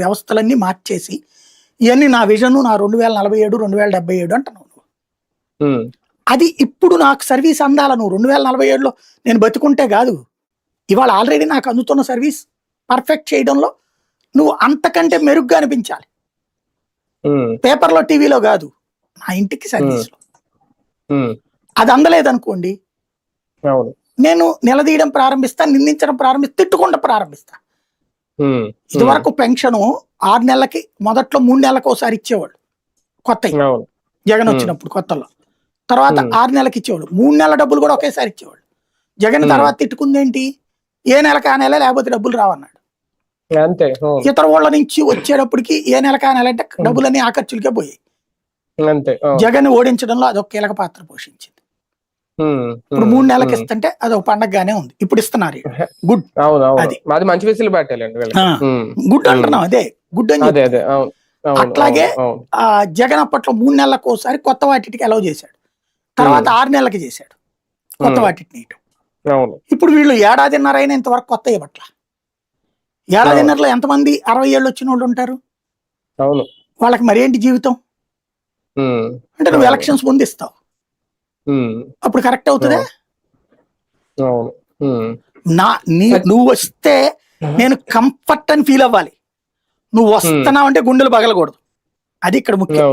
వ్యవస్థలన్నీ మార్చేసి ఇవన్నీ నా విజన్ నా 2047 2077 అంటున్నావు నువ్వు. అది ఇప్పుడు నాకు సర్వీస్ అందాల నువ్వు 2047లో నేను బతుకుంటే కాదు, ఇవాళ ఆల్రెడీ నాకు అందుతున్న సర్వీస్ పర్ఫెక్ట్ చేయడంలో నువ్వు అంతకంటే మెరుగ్గా అనిపించాలి. పేపర్లో టీవీలో కాదు, నా ఇంటికి సర్వీస్లో. అది అందలేదనుకోండి, నేను నిలదీయడం ప్రారంభిస్తా, నిందించడం ప్రారంభిస్తా, తిట్టుకుంటూ ప్రారంభిస్తా. ఇదివరకు పెన్షన్ 6 నెలలకి మొదట్లో 3 నెలలకు ఒకసారి ఇచ్చేవాళ్ళు కొత్త జగన్ వచ్చినప్పుడు కొత్తలో. తర్వాత 6 నెలలకు ఇచ్చేవాళ్ళు, 3 నెలల డబ్బులు కూడా ఒకేసారి ఇచ్చేవాళ్ళు. జగన్ తర్వాత తిట్టుకుందేంటి, ఏ నెలకు ఆ నెల లేకపోతే డబ్బులు రావన్నాడు. ఇతర ఊళ్ళ నుంచి వచ్చేటప్పటికి ఏ నెలకు ఆ నెల అంటే డబ్బులన్నీ ఆ ఖర్చులకే పోయాయి. జగన్ ఓడించడంలో అదొక కీలక పాత్ర పోషించింది. ఇప్పుడు 3 నెలలకు ఇస్తుంటే అదొక పండగగానే ఉంది. ఇప్పుడు ఇస్తున్నారు, గుడ్. అది మంచి విసులు గుడ్ అంటున్నాం, అదే గుడ్ అని. అట్లాగే జగన్ అప్పట్లో 3 నెలలకు ఒకసారి కొత్త వాటికి అలౌ చేశాడు, తర్వాత 6 నెలలకి చేశాడు కొత్త వాటిని. ఇప్పుడు వీళ్ళు 1.5 ఏడాదిన్నర అయినా ఇంతవరకు కొత్త ఇవ్వట్ల. 1.5 ఏడాదిన్నరలో ఎంతమంది 60 ఏళ్ళు వచ్చిన వాళ్ళు ఉంటారు? వాళ్ళకి మరేంటి జీవితం అంటే నువ్వు ఎలక్షన్స్ ముందు ఇస్తావు, అప్పుడు కరెక్ట్ అవుతుందా? నువ్వు వస్తే నేను కంఫర్ట్ అని ఫీల్ అవ్వాలి, నువ్వు వస్తున్నావు అంటే గుండెలు పగలకూడదు. అది ఇక్కడ ముఖ్యం.